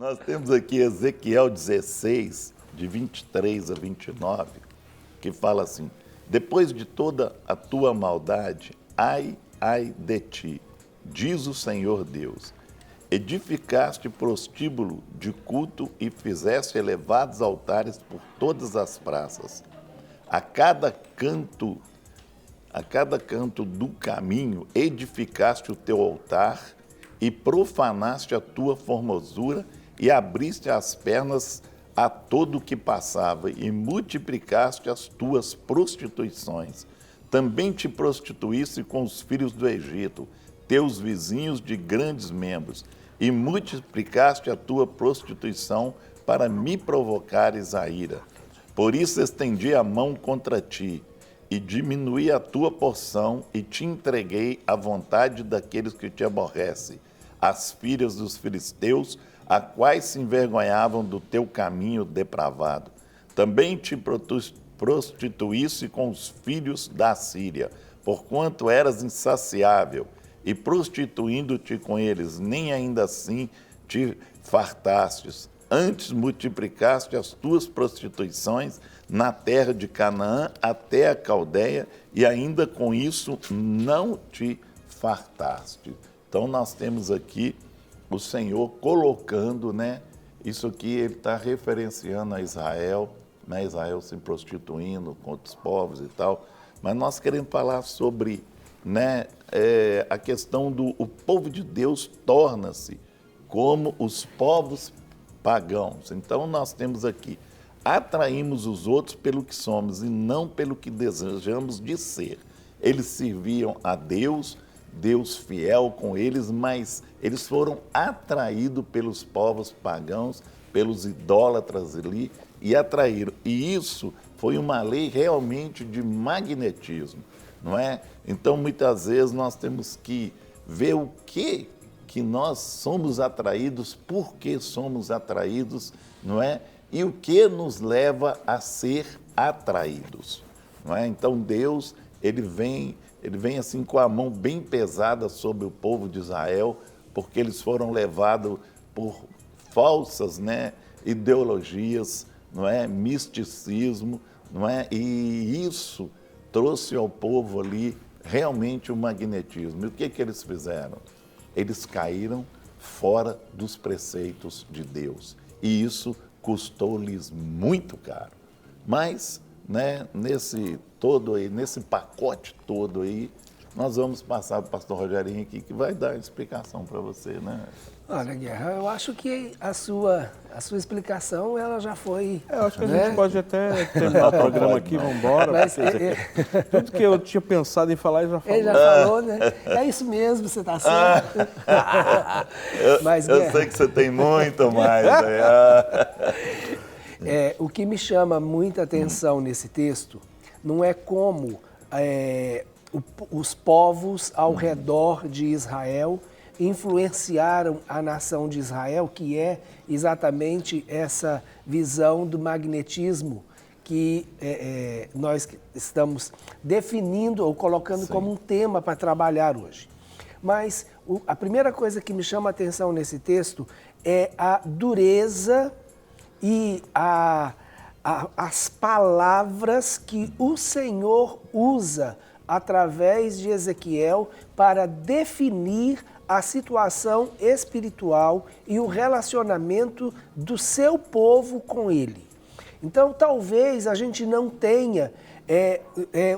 Nós temos aqui Ezequiel 16, de 23 a 29, que fala assim: depois de toda a tua maldade, ai de ti, diz o Senhor Deus, edificaste prostíbulo de culto e fizeste elevados altares por todas as praças. A cada canto do caminho edificaste o teu altar e profanaste a tua formosura e abriste as pernas a todo o que passava e multiplicaste as tuas prostituições. Também te prostituíste com os filhos do Egito, teus vizinhos de grandes membros, e multiplicaste a tua prostituição para me provocares a ira. Por isso estendi a mão contra ti, e diminuí a tua porção, e te entreguei à vontade daqueles que te aborrecem, as filhas dos filisteus, a quais se envergonhavam do teu caminho depravado. Também te prostituísse com os filhos da Síria, porquanto eras insaciável, e prostituindo-te com eles, nem ainda assim te fartastes. Antes multiplicaste as tuas prostituições na terra de Canaã até a Caldeia, e ainda com isso não te fartaste. Então nós temos aqui o Senhor colocando, isso aqui ele está referenciando a Israel, Israel se prostituindo com outros povos e tal, mas nós queremos falar sobre a questão do o povo de Deus torna-se como os povos pagãos. Então nós temos aqui, atraímos os outros pelo que somos e não pelo que desejamos de ser. Eles serviam a Deus, Deus fiel com eles, mas eles foram atraídos pelos povos pagãos, pelos idólatras ali, e atraíram. E isso foi uma lei realmente de magnetismo, não é? Então, muitas vezes, nós temos que ver o que nós somos atraídos, por que somos atraídos, não é? E o que nos leva a ser atraídos, não é? Então, Deus, ele vem assim com a mão bem pesada sobre o povo de Israel, porque eles foram levados por falsas, ideologias, não é? Misticismo, não é? E isso trouxe ao povo ali realmente o magnetismo. E o que eles fizeram? Eles caíram fora dos preceitos de Deus. E isso custou-lhes muito caro. Mas, nesse pacote todo aí, nós vamos passar para o pastor Rogerinho aqui, que vai dar a explicação para você, Olha, Guerra, eu acho que a sua explicação, ela já foi... Eu acho que a gente pode até terminar o programa aqui, vamos embora. Mas, tudo que eu tinha pensado em falar, ele já falou. Ele já falou, né? É isso mesmo, você está certo. Eu sei que você tem muito mais. O que me chama muita atenção nesse texto não é como os povos ao redor de Israel influenciaram a nação de Israel, que é exatamente essa visão do magnetismo que nós estamos definindo ou colocando como um tema para trabalhar hoje. Mas a primeira coisa que me chama a atenção nesse texto é a dureza e as palavras que o Senhor usa através de Ezequiel para definir a situação espiritual e o relacionamento do seu povo com ele. Então, talvez a gente não tenha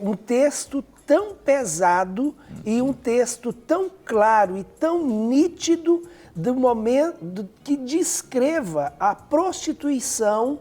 um texto tão pesado e um texto tão claro e tão nítido do momento que descreva a prostituição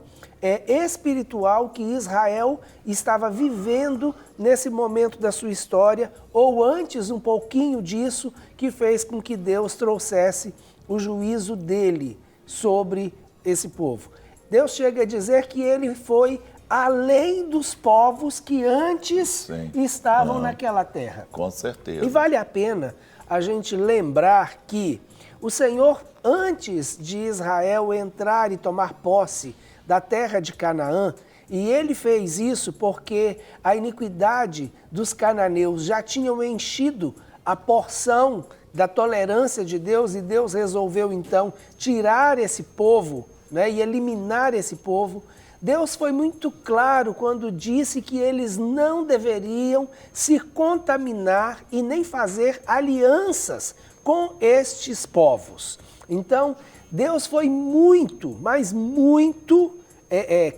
espiritual que Israel estava vivendo nesse momento da sua história, ou antes um pouquinho disso, que fez com que Deus trouxesse o juízo dele sobre esse povo. Deus chega a dizer que ele foi além dos povos que antes estavam naquela terra. Com certeza. E vale a pena a gente lembrar que o Senhor, antes de Israel entrar e tomar posse da terra de Canaã, e ele fez isso porque a iniquidade dos cananeus já tinham enchido a porção da tolerância de Deus, e Deus resolveu então tirar esse povo, né, e eliminar esse povo. Deus foi muito claro quando disse que eles não deveriam se contaminar e nem fazer alianças com estes povos. Então, Deus foi muito, mas muito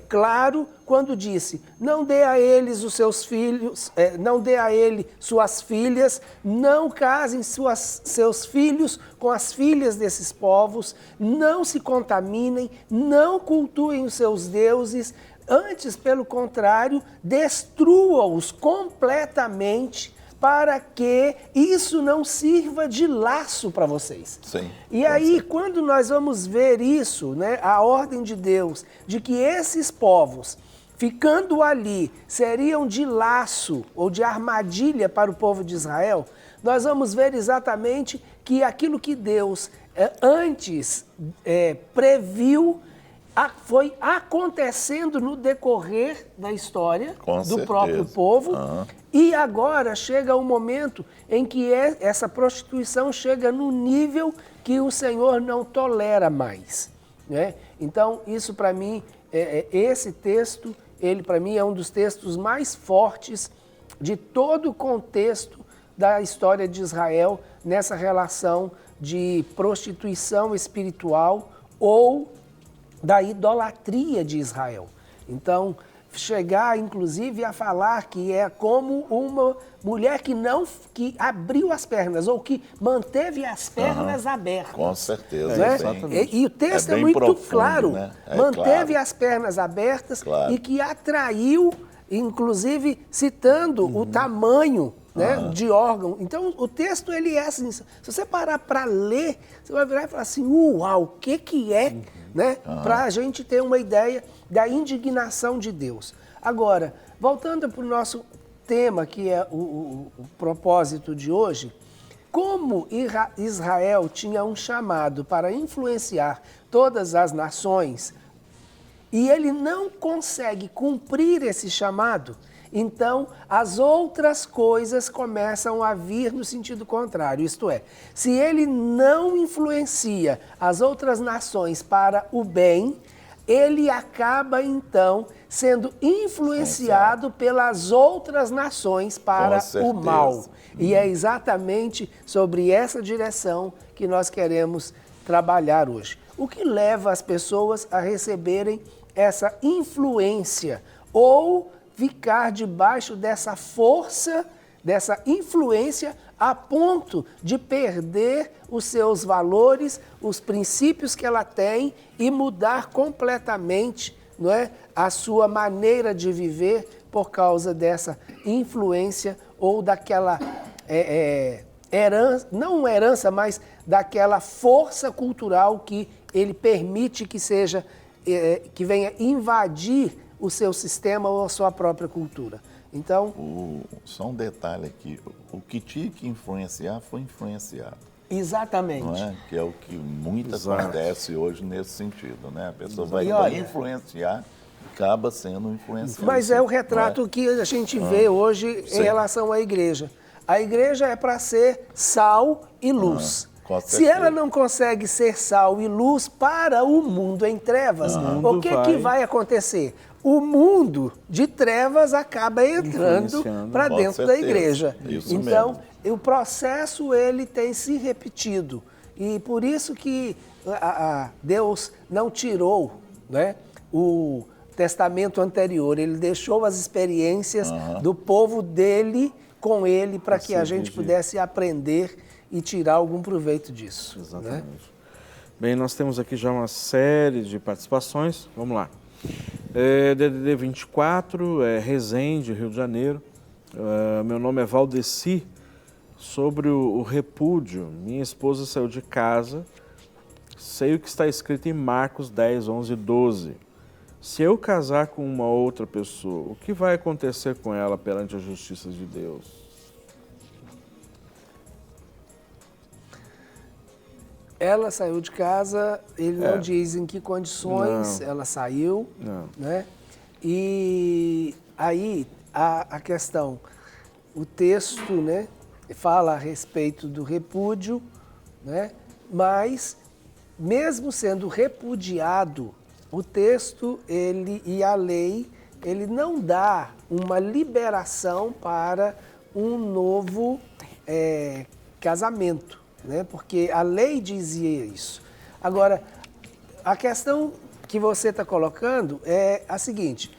claro quando disse: não dê a eles os seus filhos, não dê a ele suas filhas, não casem seus filhos com as filhas desses povos, não se contaminem, não cultuem os seus deuses, antes, pelo contrário, destrua-os completamente, para que isso não sirva de laço para vocês. Sim, e aí, quando nós vamos ver isso, né, a ordem de Deus, de que esses povos, ficando ali, seriam de laço ou de armadilha para o povo de Israel, nós vamos ver exatamente que aquilo que Deus antes previu foi acontecendo no decorrer da história do próprio povo. E agora chega o momento em que essa prostituição chega no nível que o Senhor não tolera mais, né? Então, isso para mim, esse texto, ele para mim é um dos textos mais fortes de todo o contexto da história de Israel nessa relação de prostituição espiritual ou da idolatria de Israel. Então, chegar inclusive a falar que é como uma mulher que abriu as pernas ou que manteve as pernas abertas. Com certeza. Né? E o texto é muito profundo, claro, né? Manteve as pernas abertas e que atraiu, inclusive citando o tamanho, né, de órgão. Então, o texto ele é assim, se você parar para ler, você vai virar e falar assim, uau, o que é, né, para a gente ter uma ideia da indignação de Deus. Agora, voltando para o nosso tema, que é o propósito de hoje, como Israel tinha um chamado para influenciar todas as nações, e ele não consegue cumprir esse chamado, então as outras coisas começam a vir no sentido contrário. Isto é, se ele não influencia as outras nações para o bem, ele acaba então sendo influenciado pelas outras nações para o mal. E é exatamente sobre essa direção que nós queremos trabalhar hoje. O que leva as pessoas a receberem essa influência ou ficar debaixo dessa força, dessa influência, a ponto de perder os seus valores, os princípios que ela tem e mudar completamente, não é, a sua maneira de viver por causa dessa influência ou daquela herança, não uma herança, mas daquela força cultural que ele permite que seja, que venha invadir o seu sistema ou a sua própria cultura. Então, só um detalhe aqui, o que tinha que influenciar foi influenciado. Exatamente. Não é? Que é o que muito acontece hoje nesse sentido, né? A pessoa vai influenciar, acaba sendo influenciada. Mas é o retrato que a gente vê hoje em relação à igreja. A igreja é para ser sal e luz. Se ela não consegue ser sal e luz para o mundo em trevas, o que vai acontecer? O mundo de trevas acaba entrando para dentro da igreja. Isso então, o processo ele tem se repetido. E por isso que Deus não tirou, né, o testamento anterior. Ele deixou as experiências do povo dele com ele para que a gente pudesse aprender e tirar algum proveito disso. Exatamente. Né? Bem, nós temos aqui já uma série de participações. Vamos lá. DDD 24, Resende, Rio de Janeiro. Meu nome é Valdeci. Sobre o repúdio, minha esposa saiu de casa. Sei o que está escrito em Marcos 10, 11 e 12. Se eu casar com uma outra pessoa, o que vai acontecer com ela perante a justiça de Deus? Ela saiu de casa, ele não diz em que condições ela saiu, né? E aí a questão, o texto, né, fala a respeito do repúdio, né? Mas, mesmo sendo repudiado, o texto e a lei, ele não dá uma liberação para um novo casamento, né? Porque a lei dizia isso. Agora, a questão que você está colocando é a seguinte: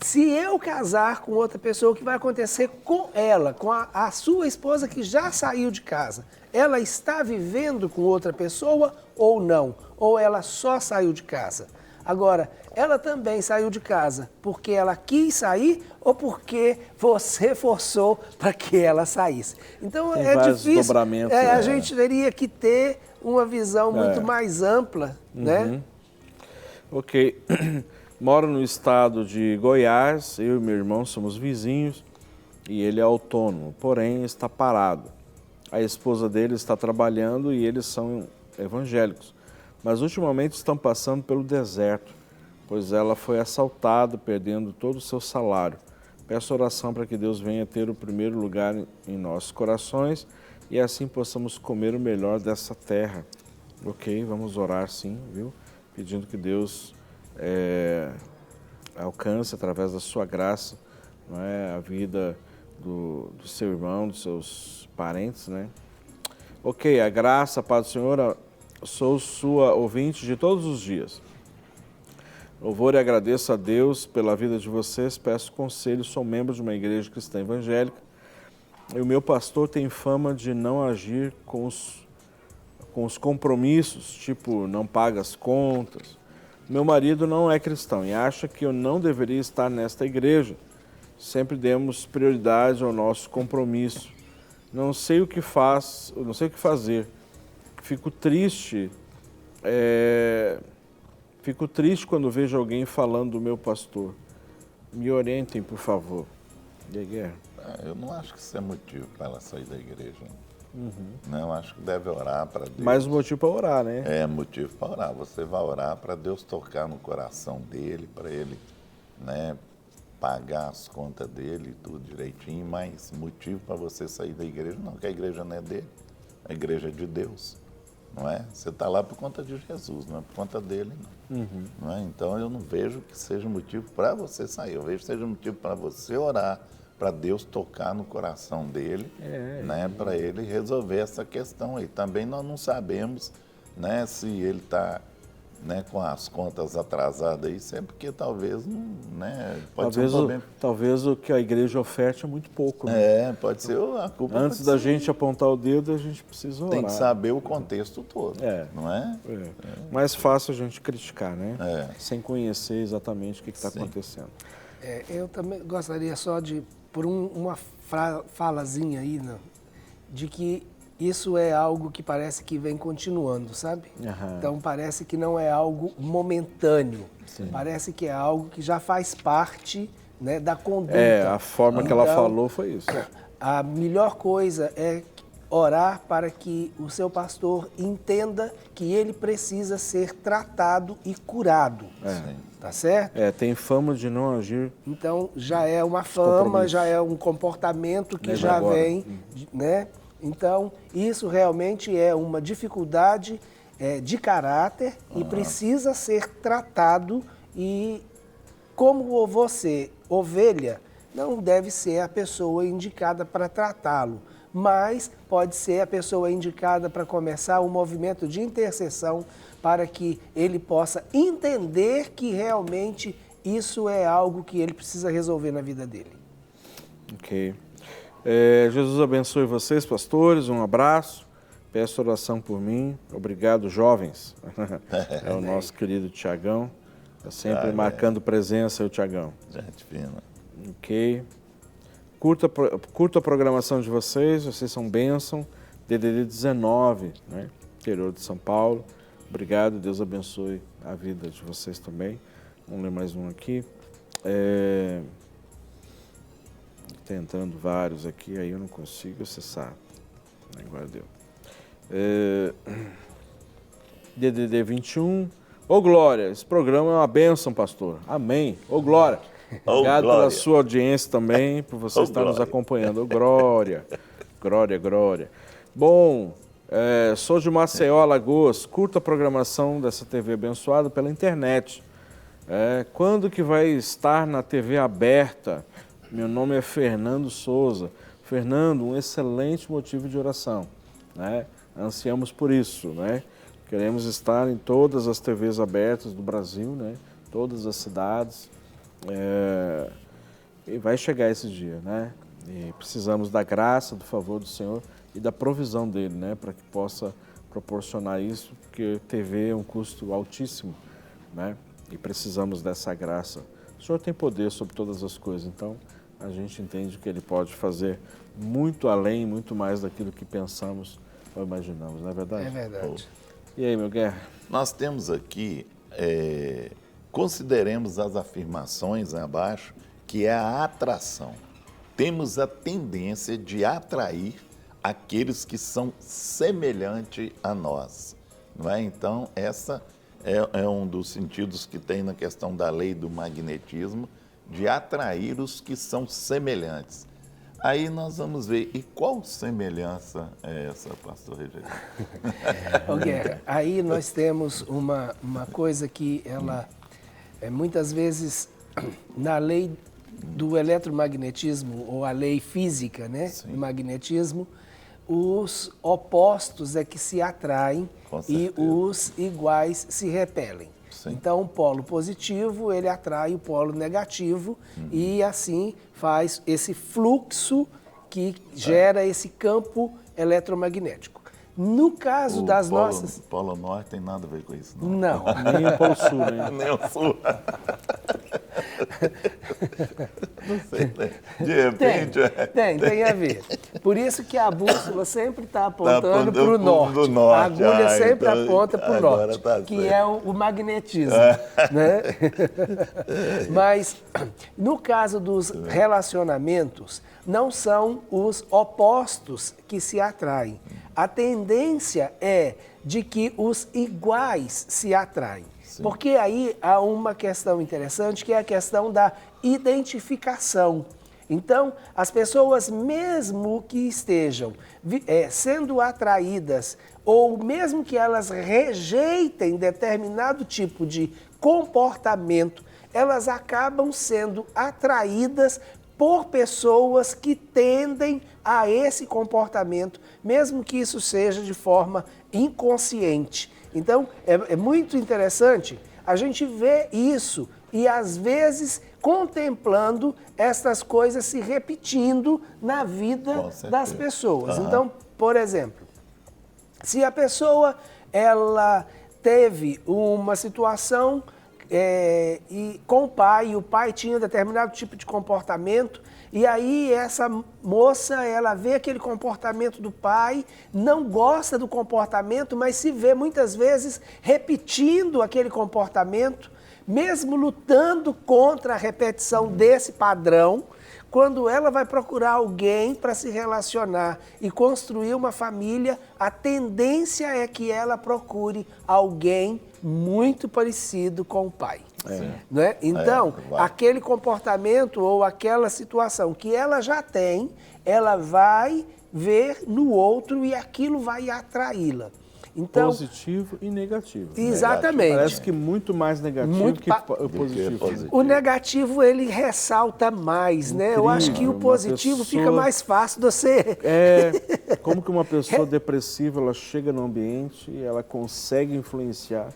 se eu casar com outra pessoa, o que vai acontecer com ela, com a sua esposa que já saiu de casa? Ela está vivendo com outra pessoa ou não? Ou ela só saiu de casa? Agora, ela também saiu de casa porque ela quis sair ou porque você forçou para que ela saísse? Então Tem é vários difícil. desdobramentos, A gente teria que ter uma visão muito mais ampla, né? Ok. Moro no estado de Goiás, eu e meu irmão somos vizinhos e ele é autônomo, porém está parado. A esposa dele está trabalhando e eles são evangélicos, mas ultimamente estão passando pelo deserto, pois ela foi assaltada, perdendo todo o seu salário. Peço oração para que Deus venha ter o primeiro lugar em nossos corações e assim possamos comer o melhor dessa terra. Ok, vamos orar sim, viu? Pedindo que Deus alcance através da sua graça, não é, a vida do seu irmão, dos seus parentes, né? Ok, a graça, a paz do Senhor, sou sua ouvinte de todos os dias. Louvor e agradeço a Deus pela vida de vocês, peço conselho, sou membro de uma igreja cristã evangélica e o meu pastor tem fama de não agir com os compromissos, tipo, não paga as contas. Meu marido não é cristão e acha que eu não deveria estar nesta igreja. Sempre demos prioridade ao nosso compromisso. Não sei o que fazer. Fico triste quando vejo alguém falando do meu pastor. Me orientem, por favor. Guerra. Eu não acho que isso é motivo para ela sair da igreja. Não, eu acho que deve orar para Deus. Mais um motivo para orar, né? É motivo para orar. Você vai orar para Deus tocar no coração dele, para ele, né, pagar as contas dele, tudo direitinho, mas motivo para você sair da igreja, não, que a igreja não é dele, a igreja é de Deus, não é? Você está lá por conta de Jesus, não é por conta dele, não. Não é? Então eu não vejo que seja motivo para você sair, eu vejo que seja motivo para você orar, para Deus tocar no coração dele, né, para ele resolver essa questão aí. Também nós não sabemos, né, se ele está, né, com as contas atrasadas aí, sempre porque talvez não, né, pode ser um problema. Talvez o que a igreja oferte é muito pouco. Né? Pode ser a culpa. Antes da gente apontar o dedo, a gente precisa orar. Tem que saber o contexto todo, não é? Mais fácil a gente criticar, né? Sem conhecer exatamente o que está acontecendo. Eu também gostaria só de, por uma falazinha aí, né, de que isso é algo que parece que vem continuando, sabe? Então parece que não é algo momentâneo. Sim. Parece que é algo que já faz parte, né, da conduta. A forma que ela falou foi isso. A melhor coisa é orar para que o seu pastor entenda que ele precisa ser tratado e curado. Tá certo? Tem fama de não agir. Então já é uma fama, já é um comportamento que já vem, né? Então, isso realmente é uma dificuldade de caráter e precisa ser tratado e como você, ovelha, não deve ser a pessoa indicada para tratá-lo, mas pode ser a pessoa indicada para começar um movimento de intercessão para que ele possa entender que realmente isso é algo que ele precisa resolver na vida dele. Ok. Jesus abençoe vocês, pastores, um abraço, peço oração por mim, obrigado, jovens. É o nosso querido Tiagão, está sempre marcando presença, o Tiagão. Gente fina. Ok. Curta a programação de vocês são bênção, DDD 19, né? Interior de São Paulo. Obrigado, Deus abençoe a vida de vocês também. Vamos ler mais um aqui. Tentando vários aqui, aí eu não consigo acessar. Agora deu. DDD 21. Ô Glória, esse programa é uma bênção, pastor. Amém. Ô Glória. Obrigado pela sua audiência também, por você estar nos acompanhando. Ô Glória. Glória, glória. Bom, sou de Maceió, Alagoas, curto a programação dessa TV abençoada pela internet. Quando que vai estar na TV aberta? Meu nome é Fernando Souza. Fernando, um excelente motivo de oração, né? Ansiamos por isso, né? Queremos estar em todas as TVs abertas do Brasil, né? Todas as cidades. E vai chegar esse dia, né? E precisamos da graça, do favor do Senhor e da provisão dele, né? Para que possa proporcionar isso, porque TV é um custo altíssimo, né? E precisamos dessa graça. O Senhor tem poder sobre todas as coisas, então a gente entende que Ele pode fazer muito além, muito mais daquilo que pensamos ou imaginamos, não é verdade? É verdade. E aí, meu Guerra? Nós temos aqui, consideremos as afirmações abaixo, que é a atração. Temos a tendência de atrair aqueles que são semelhantes a nós, não é? Então, essa é um dos sentidos que tem na questão da lei do magnetismo, de atrair os que são semelhantes. Aí nós vamos ver, e qual semelhança é essa, pastor Reginaldo? Ô, Guerra, aí nós temos uma coisa que ela, muitas vezes, na lei do eletromagnetismo, ou a lei física, né, do magnetismo, os opostos é que se atraem e os iguais se repelem. Sim. Então, o polo positivo, ele atrai o polo negativo e assim faz esse fluxo que gera esse campo eletromagnético. No caso das nossas... O Polo Norte tem nada a ver com isso, não? Não. Nem o Polo Sul, né? Nem o Sul. Não sei, né? De repente... Tem a ver. Por isso que a bússola sempre está apontando para o norte. A agulha sempre aponta para o norte, que é o magnetismo. Né? Mas, no caso dos relacionamentos, não são os opostos que se atraem. A tendência é de que os iguais se atraem. Sim. Porque aí há uma questão interessante, que é a questão da identificação. Então, as pessoas, mesmo que estejam sendo atraídas, ou mesmo que elas rejeitem determinado tipo de comportamento, elas acabam sendo atraídas por pessoas que tendem a esse comportamento, mesmo que isso seja de forma inconsciente. Então, é muito interessante a gente ver isso e, às vezes, contemplando essas coisas se repetindo na vida das pessoas. Então, por exemplo, se a pessoa ela teve uma situação e com o pai tinha determinado tipo de comportamento, e aí essa moça, ela vê aquele comportamento do pai, não gosta do comportamento, mas se vê muitas vezes repetindo aquele comportamento, mesmo lutando contra a repetição desse padrão. Quando ela vai procurar alguém para se relacionar e construir uma família, a tendência é que ela procure alguém muito parecido com o pai. Né? Então, aquele comportamento ou aquela situação que ela já tem, ela vai ver no outro e aquilo vai atraí-la. Então, positivo e negativo. Exatamente. Negativo. Parece que muito mais negativo que positivo. O negativo, ele ressalta mais, né? Incrível. Eu acho que o positivo fica mais fácil de você... Como que uma pessoa depressiva, ela chega no ambiente e ela consegue influenciar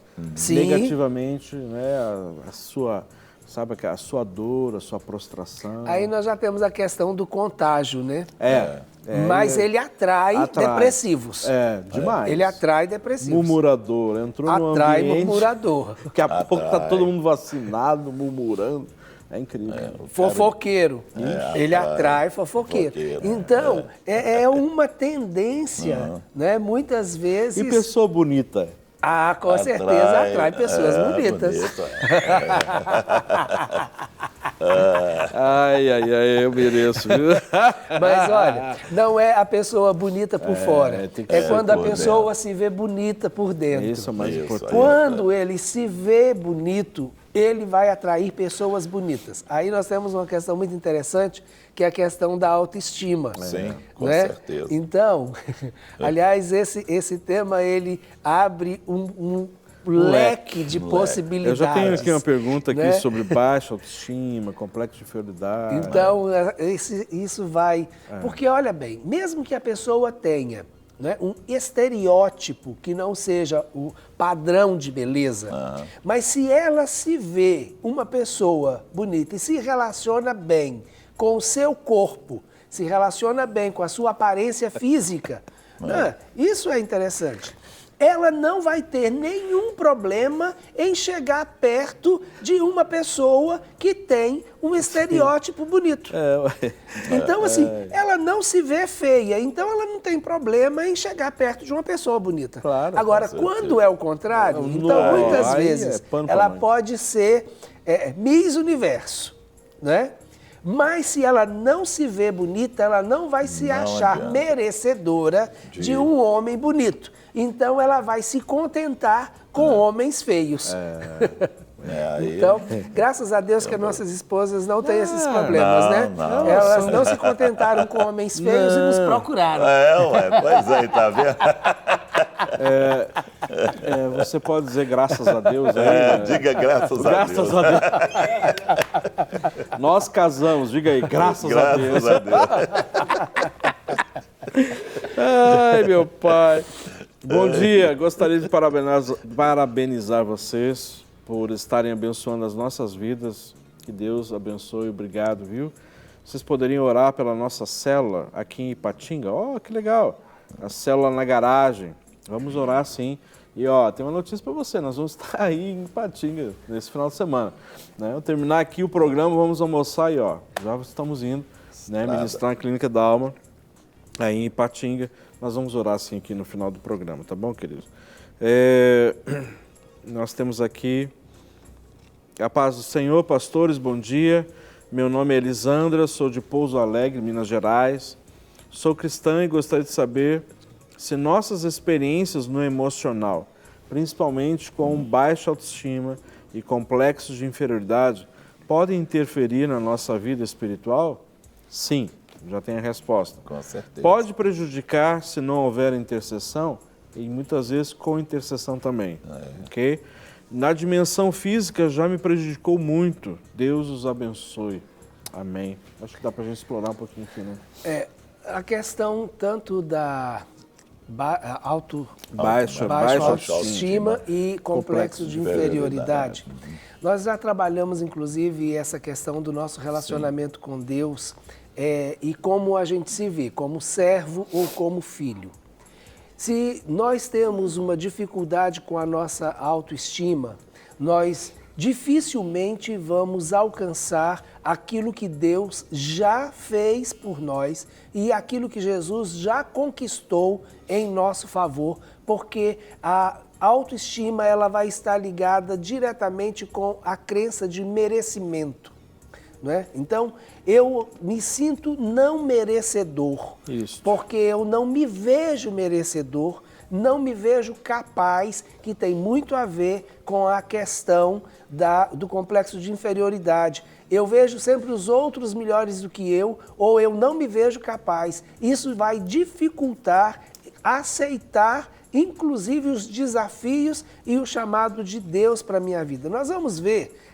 negativamente, né, a sua... Sabe, a sua dor, a sua prostração. Aí nós já temos a questão do contágio, né? Mas ele atrai depressivos. Demais. Ele atrai depressivos. Murmurador, entrou no ambiente... Atrai murmurador. Daqui a pouco está todo mundo vacinado, murmurando. É incrível. Fofoqueiro. Ele atrai fofoqueiro. Então, é uma tendência, né? Muitas vezes... E pessoa bonita? Com certeza atrai pessoas bonitas. Ai, eu mereço, viu? Mas olha, não é a pessoa bonita por fora, tem que é ser quando a por pessoa se vê bonita por dentro. Isso é mais importante. Quando ele se vê bonito, ele vai atrair pessoas bonitas. Aí nós temos uma questão muito interessante, que é a questão da autoestima. Sim, com né? certeza. Então, aliás, esse tema, ele abre um leque de possibilidades. Eu já tenho aqui uma pergunta aqui né? sobre baixa autoestima, complexo de inferioridade. Então, isso vai... Porque, olha bem, mesmo que a pessoa tenha, né, um estereótipo que não seja o padrão de beleza, mas se ela se vê uma pessoa bonita e se relaciona bem com o seu corpo, se relaciona bem com a sua aparência física, né, isso é interessante. Ela não vai ter nenhum problema em chegar perto de uma pessoa que tem um estereótipo bonito. Então, assim, ela não se vê feia, então ela não tem problema em chegar perto de uma pessoa bonita. Claro, agora, quando é o contrário, então muitas vezes ela pode ser Miss Universo, né? Mas se ela não se vê bonita, ela não vai se achar merecedora de um homem bonito. Então ela vai se contentar com homens feios. Então, graças a Deus que as nossas esposas não têm esses problemas, né? Elas não se contentaram com homens feios e nos procuraram. Pois é, tá vendo? Você pode dizer graças a Deus aí, né? Diga graças a Deus. Graças a Deus. Nós casamos, diga aí, graças a Deus. Ai, meu pai. Bom dia, gostaria de parabenizar vocês por estarem abençoando as nossas vidas. Que Deus abençoe, obrigado, viu? Vocês poderiam orar pela nossa célula aqui em Ipatinga? Oh, que legal! A célula na garagem. Vamos orar sim. E ó, tem uma notícia para você, nós vamos estar aí em Ipatinga nesse final de semana. Né? Eu terminar aqui o programa, vamos almoçar e ó, já estamos indo, né, ministrar na Clínica da Alma, aí em Ipatinga. Nós vamos orar assim aqui no final do programa, tá bom, queridos? Nós temos aqui a paz do Senhor, pastores, bom dia. Meu nome é Elisandra, sou de Pouso Alegre, Minas Gerais. Sou cristã e gostaria de saber se nossas experiências no emocional, principalmente com baixa autoestima e complexos de inferioridade, podem interferir na nossa vida espiritual? Sim. Já tem a resposta. Com certeza. Pode prejudicar se não houver intercessão e muitas vezes com intercessão também. Ok? Na dimensão física já me prejudicou muito. Deus os abençoe. Amém. Acho que dá para a gente explorar um pouquinho aqui, né? A questão tanto da baixa autoestima e complexo de inferioridade. Nós já trabalhamos, inclusive, essa questão do nosso relacionamento com Deus. E como a gente se vê, como servo ou como filho. Se nós temos uma dificuldade com a nossa autoestima, nós dificilmente vamos alcançar aquilo que Deus já fez por nós e aquilo que Jesus já conquistou em nosso favor, porque a autoestima ela vai estar ligada diretamente com a crença de merecimento. Não é? Então, eu me sinto não merecedor, porque eu não me vejo merecedor, não me vejo capaz, que tem muito a ver com a questão do complexo de inferioridade. Eu vejo sempre os outros melhores do que eu, ou eu não me vejo capaz. Isso vai dificultar aceitar, inclusive, os desafios e o chamado de Deus para a minha vida. Nós vamos ver.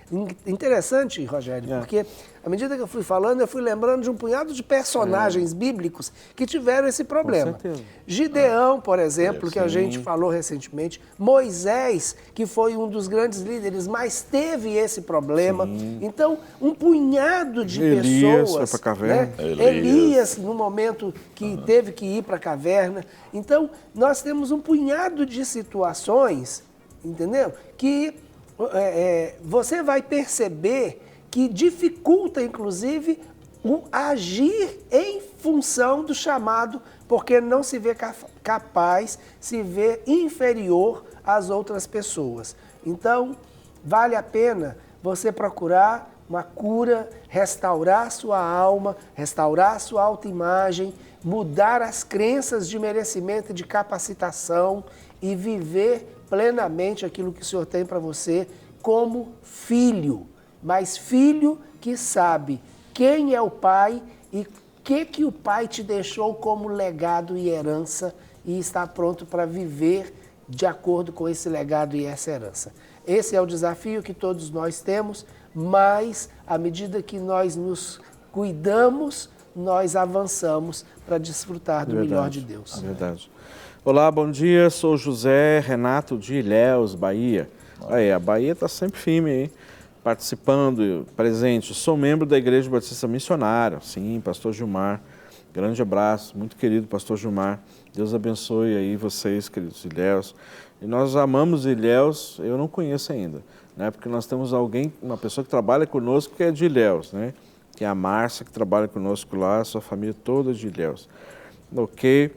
Interessante, Rogério, porque à medida que eu fui falando, eu fui lembrando de um punhado de personagens bíblicos que tiveram esse problema. Gideão, por exemplo, que a gente falou recentemente, Moisés, que foi um dos grandes líderes, mas teve esse problema. Então, um punhado de pessoas... Foi para a caverna. Né? Elias, no momento que teve que ir para a caverna. Então, nós temos um punhado de situações, entendeu? Que... você vai perceber que dificulta, inclusive, o agir em função do chamado, porque não se vê capaz, se vê inferior às outras pessoas. Então, vale a pena você procurar uma cura, restaurar sua alma, restaurar sua autoimagem, mudar as crenças de merecimento e de capacitação e viver plenamente aquilo que o Senhor tem para você como filho, mas filho que sabe quem é o pai e o que o pai te deixou como legado e herança e está pronto para viver de acordo com esse legado e essa herança. Esse é o desafio que todos nós temos, mas à medida que nós nos cuidamos, nós avançamos para desfrutar do melhor de Deus. Verdade. Olá, bom dia, sou José Renato de Ilhéus, Bahia. Aí, a Bahia está sempre firme, hein? Participando, presente. Sou membro da Igreja Batista Missionária, sim, pastor Gilmar. Grande abraço, muito querido pastor Gilmar. Deus abençoe aí vocês, queridos Ilhéus. E nós amamos Ilhéus, eu não conheço ainda, né? Porque nós temos uma pessoa que trabalha conosco que é de Ilhéus, né? Que é a Márcia, que trabalha conosco lá, sua família toda de Ilhéus. Ok.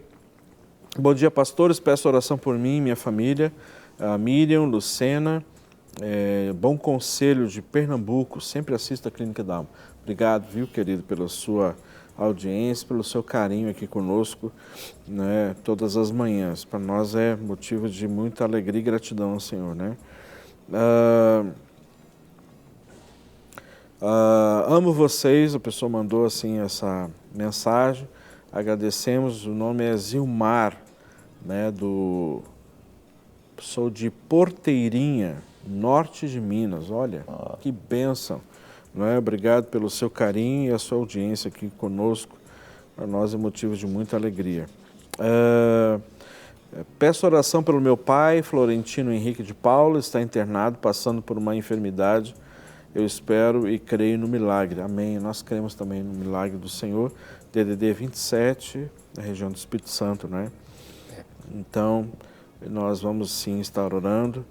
Bom dia, pastores, peço oração por mim e minha família. A Miriam, Lucena, Bom Conselho de Pernambuco, sempre assista a Clínica da Alma. Obrigado, viu, querido, pela sua audiência, pelo seu carinho aqui conosco, né, todas as manhãs. Para nós é motivo de muita alegria e gratidão ao Senhor, né? Amo vocês, a pessoa mandou assim essa mensagem, agradecemos, o nome é Zilmar, né, sou de Porteirinha, norte de Minas, olha, que bênção, não é? Obrigado pelo seu carinho e a sua audiência aqui conosco, para nós é motivo de muita alegria. Peço oração pelo meu pai, Florentino Henrique de Paula, está internado, passando por uma enfermidade. Eu espero e creio no milagre. Amém. Nós cremos também no milagre do Senhor. DDD 27, da região do Espírito Santo, né? Então, nós vamos sim estar orando.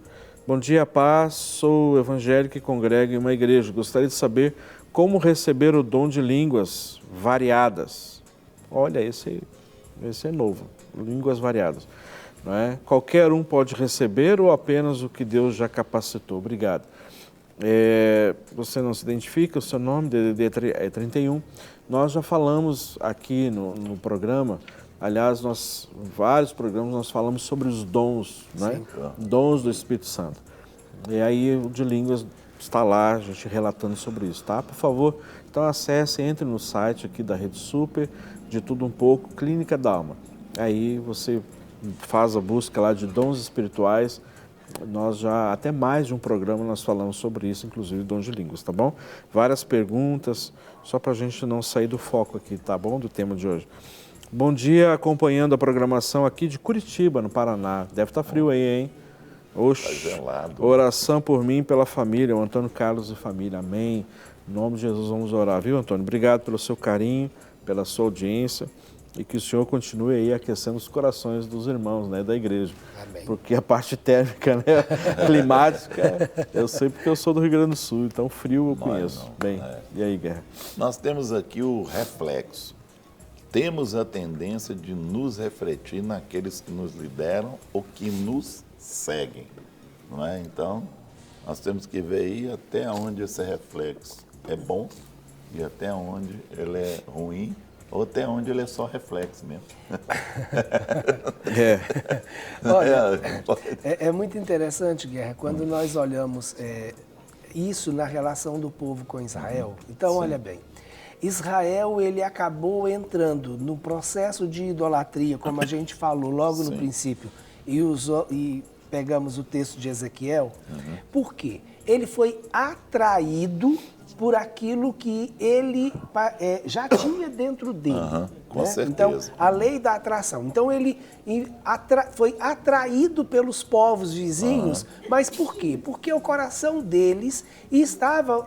Bom dia, paz. Sou evangélico e congrego em uma igreja. Gostaria de saber como receber o dom de línguas variadas. Olha, esse é novo. Línguas variadas. Não é? Qualquer um pode receber ou apenas o que Deus já capacitou? Obrigado. Você não se identifica, o seu nome, DDD é 31. Nós já falamos aqui no programa, aliás, vários programas nós falamos sobre os dons, né? Dons do Espírito Santo. E aí o de línguas está lá, a gente relatando sobre isso, tá? Por favor, então acesse, entre no site aqui da Rede Super, de tudo um pouco, Clínica da Alma. Aí você faz a busca lá de dons espirituais. Nós já, até mais de um programa, nós falamos sobre isso, inclusive dons de línguas, tá bom? Várias perguntas, só para a gente não sair do foco aqui, tá bom? Do tema de hoje. Bom dia, acompanhando a programação aqui de Curitiba, no Paraná. Deve estar frio aí, hein? Oxe, oração por mim e pela família, o Antônio Carlos e família, amém. Em nome de Jesus vamos orar, viu, Antônio? Obrigado pelo seu carinho, pela sua audiência. E que o Senhor continue aí aquecendo os corações dos irmãos, né, da igreja. Amém. Porque a parte térmica, né, climática, eu sei porque eu sou do Rio Grande do Sul, então frio eu conheço. Bem, e aí, Guerra? Nós temos aqui o reflexo. Temos a tendência de nos refletir naqueles que nos lideram ou que nos seguem, não é? Então, nós temos que ver aí até onde esse reflexo é bom e até onde ele é ruim, ou até onde ele é só reflexo mesmo. Olha, é muito interessante, Guerra, quando nós olhamos isso na relação do povo com Israel. Então, sim, olha bem, Israel ele acabou entrando no processo de idolatria, como a gente falou logo no princípio, e pegamos o texto de Ezequiel. Por quê? Ele foi atraído por aquilo que ele já tinha dentro dele. Com certeza. Então, a lei da atração. Então, ele foi atraído pelos povos vizinhos, mas por quê? Porque o coração deles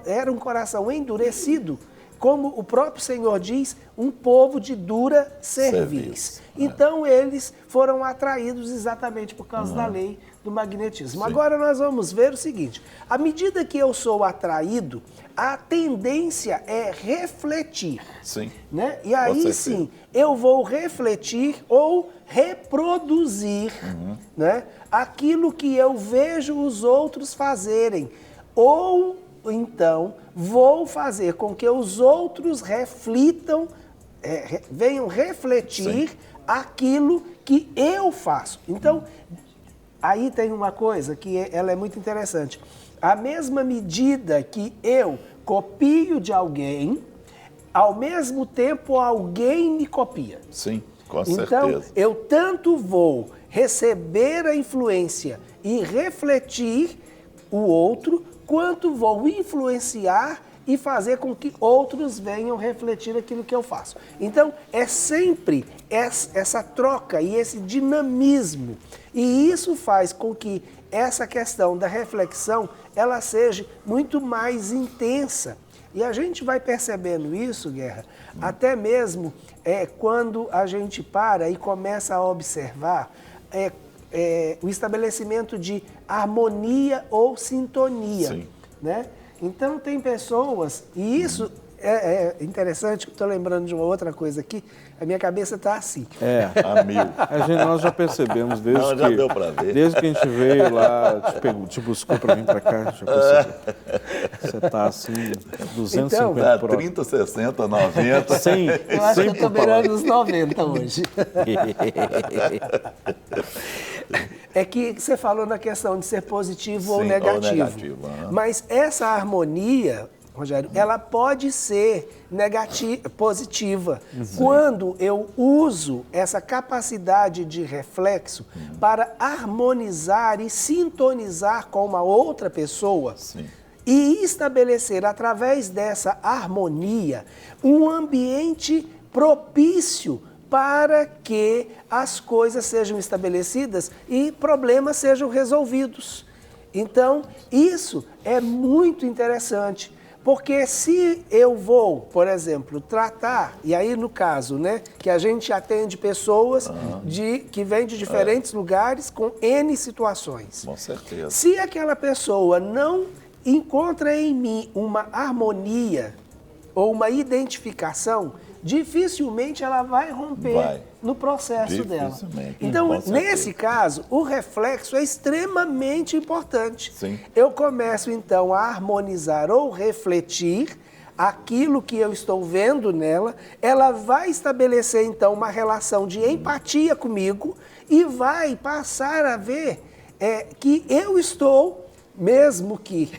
era um coração endurecido, como o próprio Senhor diz, um povo de dura cerviz. Então, eles foram atraídos exatamente por causa da lei do magnetismo. Sim. Agora, nós vamos ver o seguinte, à medida que eu sou atraído, a tendência é refletir. Sim. Né? E aí, sim, eu vou refletir ou reproduzir né, aquilo que eu vejo os outros fazerem. Ou então, vou fazer com que os outros reflitam, venham refletir aquilo que eu faço. Então, aí tem uma coisa que ela é muito interessante. A mesma medida que eu copio de alguém, ao mesmo tempo alguém me copia. Sim, com Então, certeza. eu tanto vou receber a influência e refletir o outro, quanto vou influenciar e fazer com que outros venham refletir aquilo que eu faço. Então, é sempre essa troca e esse dinamismo. E isso faz com que essa questão da reflexão, ela seja muito mais intensa. E a gente vai percebendo isso, Guerra, até mesmo quando a gente para e começa a observar o estabelecimento de harmonia ou sintonia. Sim. Né? Então, tem pessoas, e isso é interessante, estou lembrando de uma outra coisa aqui, a minha cabeça está assim. A mil. Nós já percebemos desde Não, já deu pra ver. Desde que a gente veio lá, te buscou para vir para cá, já percebeu. Você está assim, 250 Então, Dá por hora. 30, 60, 90. Sem, Eu acho que eu estou beirando os 90 hoje. É que você falou na questão de ser positivo ou Sim, ou negativo. negativo, aham. Mas essa harmonia, Rogério, ela pode ser positiva quando eu uso essa capacidade de reflexo para harmonizar e sintonizar com uma outra pessoa. Sim. E estabelecer, através dessa harmonia, um ambiente propício para que as coisas sejam estabelecidas e problemas sejam resolvidos. Então, isso é muito interessante, porque se eu vou, por exemplo, tratar, e aí no caso, né, que a gente atende pessoas que vêm de diferentes lugares com N situações. Com certeza. Se aquela pessoa não encontra em mim uma harmonia ou uma identificação, dificilmente ela vai romper no processo dela. Então, nesse caso, o reflexo é extremamente importante. Sim. Eu começo, então, a harmonizar ou refletir aquilo que eu estou vendo nela, ela vai estabelecer, então, uma relação de empatia comigo e vai passar a ver que eu estou, mesmo que,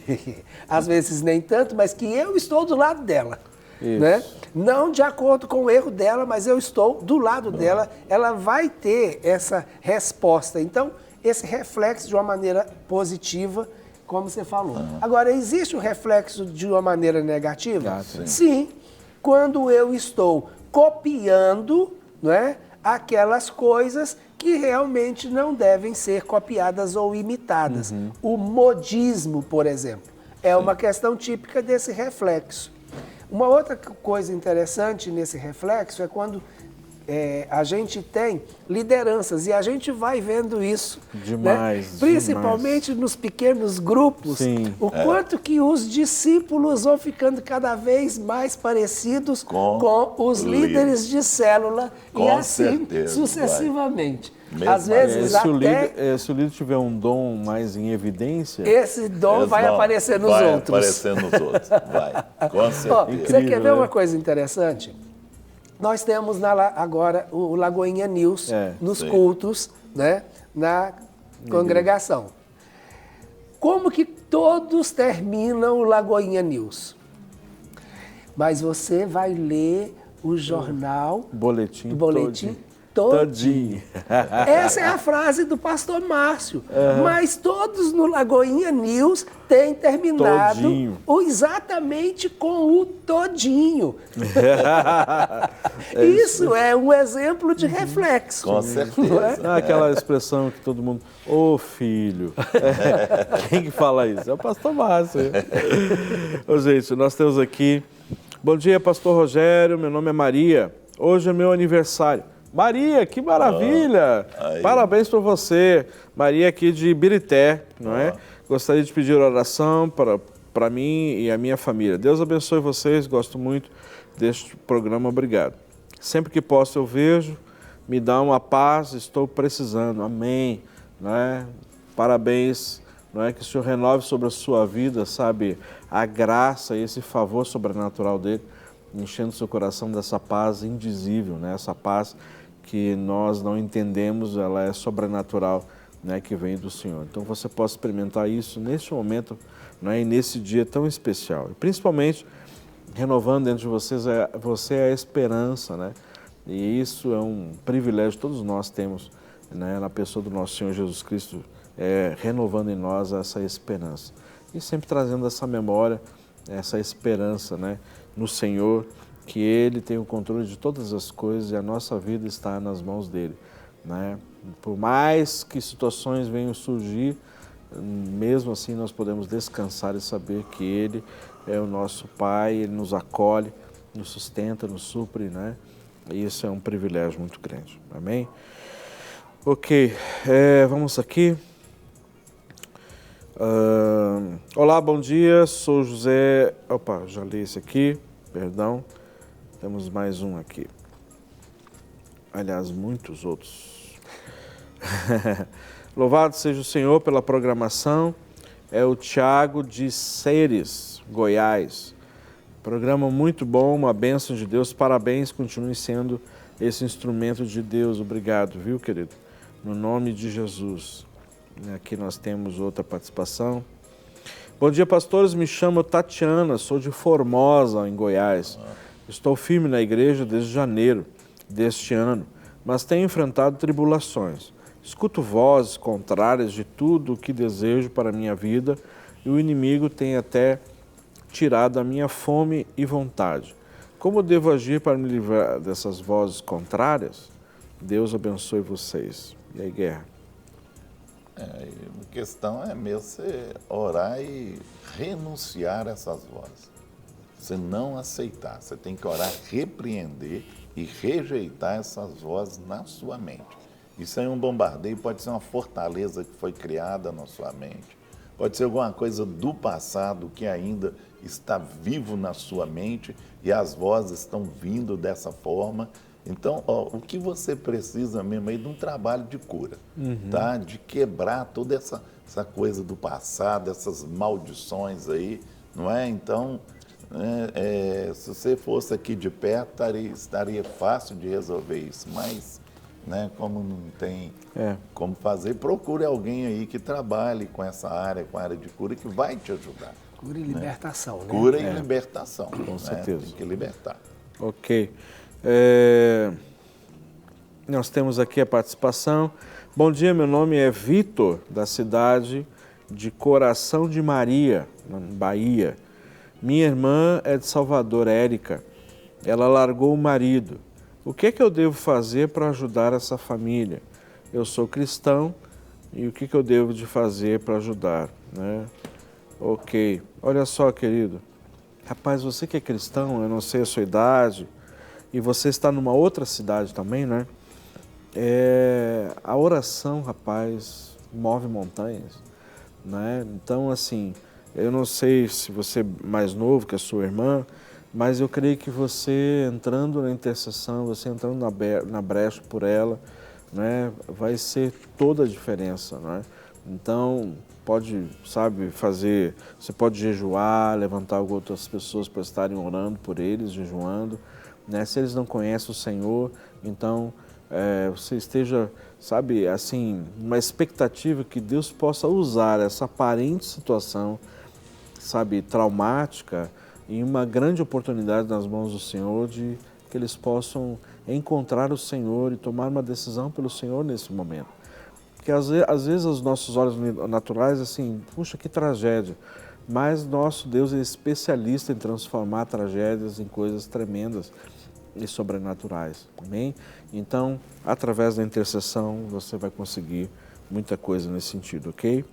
às vezes nem tanto, mas que eu estou do lado dela. Né? Não de acordo com o erro dela, mas eu estou do lado dela, ela vai ter essa resposta. Então, esse reflexo de uma maneira positiva, como você falou. Agora, existe o reflexo de uma maneira negativa? Sim, quando eu estou copiando, né, aquelas coisas que realmente não devem ser copiadas ou imitadas. O modismo, por exemplo, é uma questão típica desse reflexo. Uma outra coisa interessante nesse reflexo é quando a gente tem lideranças e a gente vai vendo isso. Demais, né? Principalmente nos pequenos grupos, o quanto que os discípulos vão ficando cada vez mais parecidos com os líderes de célula e assim sucessivamente. Às vezes se o líder tiver um dom mais em evidência, esse dom vai aparecer nos outros. Vai aparecer nos outros, vai, com certeza. Você quer ver uma coisa interessante? Nós temos agora o Lagoinha News nos cultos, né, na congregação. Como que todos terminam o Lagoinha News? Mas você vai ler o jornal, boletim todinho. Essa é a frase do pastor Márcio. Mas todos no Lagoinha News têm terminado exatamente com o todinho. Isso é um exemplo de reflexo. Com certeza. Aquela expressão que todo mundo... Ô filho. Quem que fala isso? É o pastor Márcio. Ô, gente, nós temos aqui... Bom dia, pastor Rogério. Meu nome é Maria. Hoje é meu aniversário. Maria, que maravilha! Parabéns para você. Maria aqui de Ibirité, não é? Gostaria de pedir oração para mim e a minha família. Deus abençoe vocês, gosto muito deste programa, obrigado. Sempre que posso eu vejo, me dá uma paz, estou precisando, amém. Não é? Parabéns não é? Que o Senhor renove sobre a sua vida, sabe, a graça e esse favor sobrenatural dele, enchendo seu coração dessa paz indizível, né? Essa paz que nós não entendemos, ela é sobrenatural, né? Que vem do Senhor. Então você pode experimentar isso neste momento, né? E nesse dia tão especial. E principalmente, renovando dentro de você é a esperança, né? E isso é um privilégio que todos nós temos, né? Na pessoa do nosso Senhor Jesus Cristo, renovando em nós essa esperança. E sempre trazendo essa memória, essa esperança, né? No Senhor, que Ele tem o controle de todas as coisas e a nossa vida está nas mãos dEle, né? Por mais que situações venham surgir, mesmo assim nós podemos descansar e saber que Ele é o nosso Pai, Ele nos acolhe, nos sustenta, nos supre, né? E isso é um privilégio muito grande. Amém? Ok, vamos aqui. Olá, bom dia, sou José... Opa, já li esse aqui, perdão. Temos mais um aqui. Aliás, muitos outros. Louvado seja o Senhor pela programação. É o Tiago de Ceres, Goiás. Programa muito bom, uma bênção de Deus. Parabéns, continue sendo esse instrumento de Deus. Obrigado, viu, querido? No nome de Jesus. Aqui nós temos outra participação. Bom dia, pastores. Me chamo Tatiana, sou de Formosa, em Goiás. Estou firme na igreja desde janeiro deste ano, mas tenho enfrentado tribulações. Escuto vozes contrárias de tudo o que desejo para a minha vida e o inimigo tem até tirado a minha fome e vontade. Como devo agir para me livrar dessas vozes contrárias? Deus abençoe vocês. E aí, Guerra? A questão é mesmo você orar e renunciar a essas vozes. Você não aceitar, você tem que orar, repreender e rejeitar essas vozes na sua mente. Isso aí é um bombardeio, pode ser uma fortaleza que foi criada na sua mente, pode ser alguma coisa do passado que ainda está vivo na sua mente e as vozes estão vindo dessa forma. Então, o que você precisa mesmo aí de um trabalho de cura, tá? De quebrar toda essa coisa do passado, essas maldições aí, não é? Então, se você fosse aqui de perto, estaria fácil de resolver isso, mas, né, como não tem como fazer, procure alguém aí que trabalhe com essa área, com a área de cura, que vai te ajudar. Cura e libertação, né? Cura e libertação. Com certeza. Tem que libertar. Ok. Nós temos aqui a participação. Bom dia, meu nome é Vitor, da cidade de Coração de Maria, na Bahia. Minha irmã é de Salvador, Érica. Ela largou o marido. O que é que eu devo fazer para ajudar essa família? Eu sou cristão e o que eu devo de fazer para ajudar, né? Ok. Olha só, querido. Rapaz, você que é cristão, eu não sei a sua idade, e você está numa outra cidade também, né? A oração, rapaz, move montanhas, né? Então, assim, eu não sei se você é mais novo que a sua irmã, mas eu creio que você entrando na intercessão, você entrando na brecha por ela, né? Vai ser toda a diferença, né? Então, pode, sabe, você pode jejuar, levantar outras pessoas para estarem orando por eles, jejuando, né? Se eles não conhecem o Senhor, então você esteja, sabe, assim, uma expectativa que Deus possa usar essa aparente situação, sabe, traumática, em uma grande oportunidade nas mãos do Senhor, de que eles possam encontrar o Senhor e tomar uma decisão pelo Senhor nesse momento. Porque às vezes os nossos olhos naturais, assim, puxa, que tragédia. Mas nosso Deus é especialista em transformar tragédias em coisas tremendas e sobrenaturais. Amém? Então, através da intercessão, você vai conseguir muita coisa nesse sentido, ok?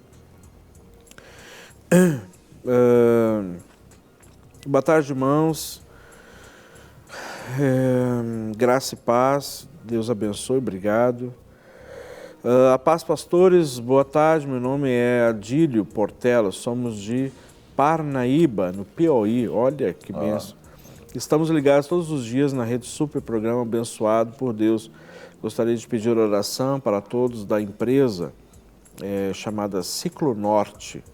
Boa tarde, irmãos. Graça e paz. Deus abençoe. Obrigado. A paz, pastores. Boa tarde. Meu nome é Adílio Portela. Somos de Parnaíba, no Piauí. Olha que bênção. Estamos ligados todos os dias na Rede Super, programa abençoado por Deus. Gostaria de pedir oração para todos da empresa chamada Ciclo Norte.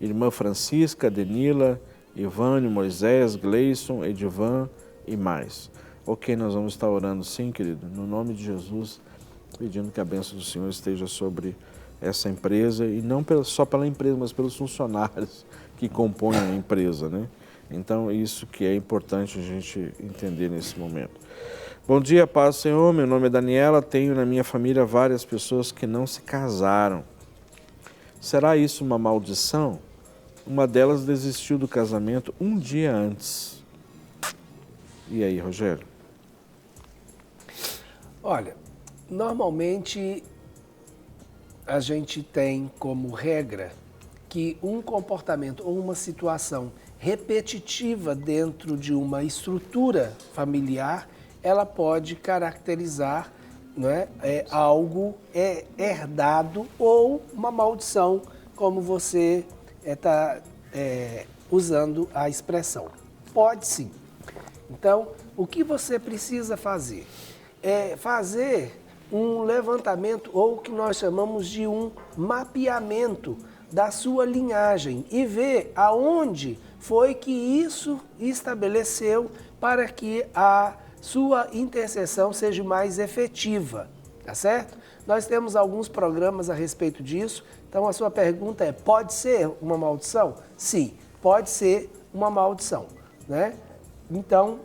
Irmã Francisca, Denila, Ivane, Moisés, Gleison, Edivan e mais. Ok, nós vamos estar orando sim, querido, no nome de Jesus, pedindo que a bênção do Senhor esteja sobre essa empresa, e não só pela empresa, mas pelos funcionários que compõem a empresa, né? Então, isso que é importante a gente entender nesse momento. Bom dia, paz do Senhor, meu nome é Daniela, tenho na minha família várias pessoas que não se casaram. Será isso uma maldição? Uma delas desistiu do casamento um dia antes. E aí, Rogério? Olha, normalmente a gente tem como regra que um comportamento ou uma situação repetitiva dentro de uma estrutura familiar, ela pode caracterizar, não é, algo herdado ou uma maldição, como você está usando a expressão. Pode sim. Então, o que você precisa fazer? É fazer um levantamento, ou o que nós chamamos de um mapeamento da sua linhagem e ver aonde foi que isso estabeleceu para que a sua intercessão seja mais efetiva, tá certo? Nós temos alguns programas a respeito disso, então a sua pergunta é, pode ser uma maldição? Sim, pode ser uma maldição, né? Então,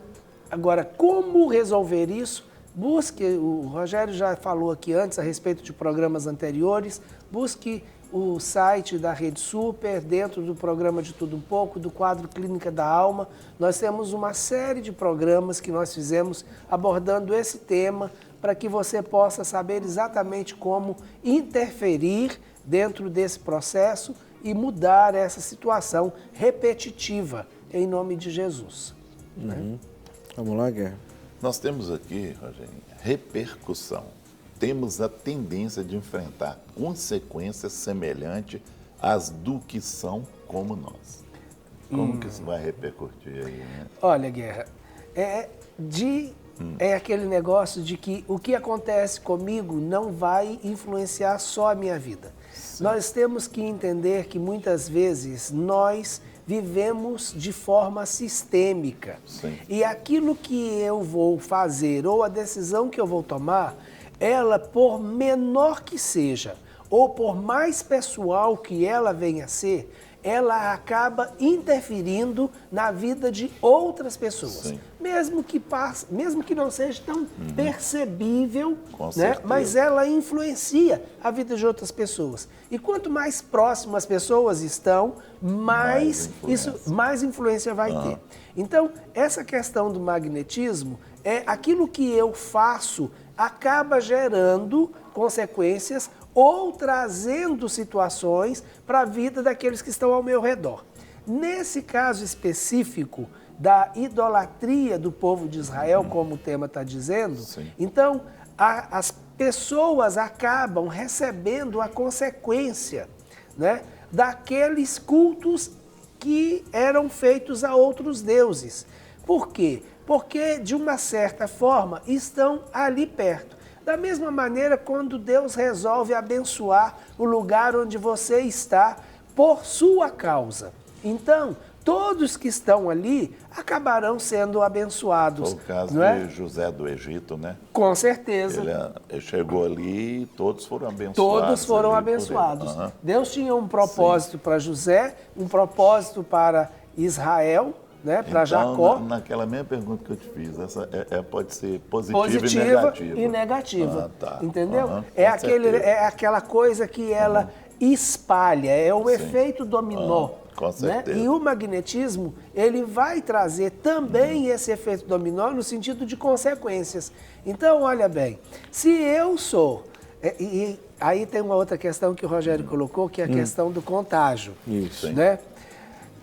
agora, como resolver isso? Busque, o Rogério já falou aqui antes a respeito de programas anteriores, busque o site da Rede Super, dentro do programa De Tudo Um Pouco, do quadro Clínica da Alma. Nós temos uma série de programas que nós fizemos abordando esse tema para que você possa saber exatamente como interferir dentro desse processo e mudar essa situação repetitiva, em nome de Jesus. Né? Vamos lá, Guerra. Nós temos aqui, Rogério, repercussão. Temos a tendência de enfrentar consequências semelhantes às do que são como nós. Como que isso vai repercutir aí, né? Olha, Guerra, é aquele negócio de que o que acontece comigo não vai influenciar só a minha vida. Sim. Nós temos que entender que muitas vezes nós vivemos de forma sistêmica. Sim. E aquilo que eu vou fazer ou a decisão que eu vou tomar, ela, por menor que seja, ou por mais pessoal que ela venha a ser, ela acaba interferindo na vida de outras pessoas. Mesmo que não seja tão percebível, né? Mas ela influencia a vida de outras pessoas. E quanto mais próximas as pessoas estão, mais influência vai ter. Então, essa questão do magnetismo é aquilo que eu faço acaba gerando consequências ou trazendo situações para a vida daqueles que estão ao meu redor. Nesse caso específico da idolatria do povo de Israel, como o tema está dizendo, então as pessoas acabam recebendo a consequência, né, daqueles cultos que eram feitos a outros deuses. Por quê? Porque, de uma certa forma, estão ali perto. Da mesma maneira, quando Deus resolve abençoar o lugar onde você está por sua causa. Então, todos que estão ali acabarão sendo abençoados. Foi o caso de José do Egito, né? Com certeza. Ele chegou ali e todos foram abençoados. Todos foram abençoados. Deus tinha um propósito para José, um propósito para Israel, né, para Jacó. Naquela mesma pergunta que eu te fiz, essa pode ser positiva e negativa. Tá. Entendeu? É aquela coisa que ela espalha, é o efeito dominó. Com certeza. Né? E o magnetismo, ele vai trazer também esse efeito dominó no sentido de consequências. Então, olha bem, se eu sou... E aí tem uma outra questão que o Rogério colocou, que é a questão do contágio. Isso. Né?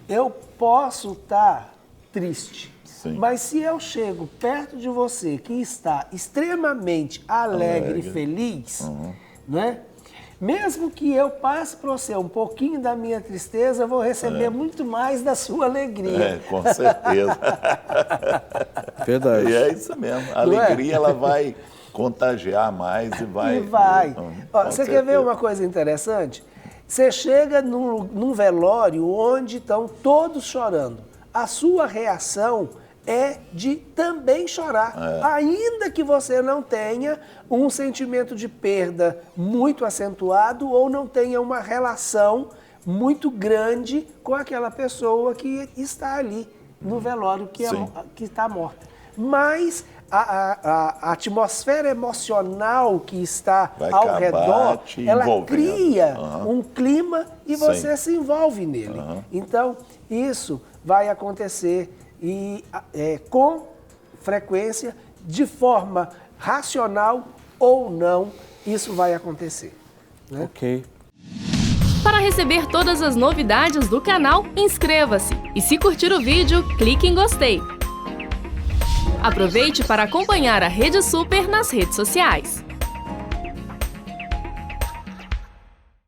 Eu posso estar triste, mas se eu chego perto de você que está extremamente alegre e feliz, né? Mesmo que eu passe para você um pouquinho da minha tristeza, eu vou receber muito mais da sua alegria. Com certeza. Verdade. E é isso mesmo. A alegria ela vai contagiar mais e vai. E vai. Ó, Com você quer certeza. ver uma coisa interessante? Você chega num velório onde estão todos chorando. A sua reação é de também chorar. Ainda que você não tenha um sentimento de perda muito acentuado ou não tenha uma relação muito grande com aquela pessoa que está ali no velório que está morta. Mas a atmosfera emocional que está Vai ao acabar redor, te ela envolvendo. cria um clima e você se envolve nele. Então, isso vai acontecer com frequência, de forma racional ou não, isso vai acontecer. Né? Ok. Para receber todas as novidades do canal, inscreva-se e se curtir o vídeo, clique em gostei. Aproveite para acompanhar a Rede Super nas redes sociais.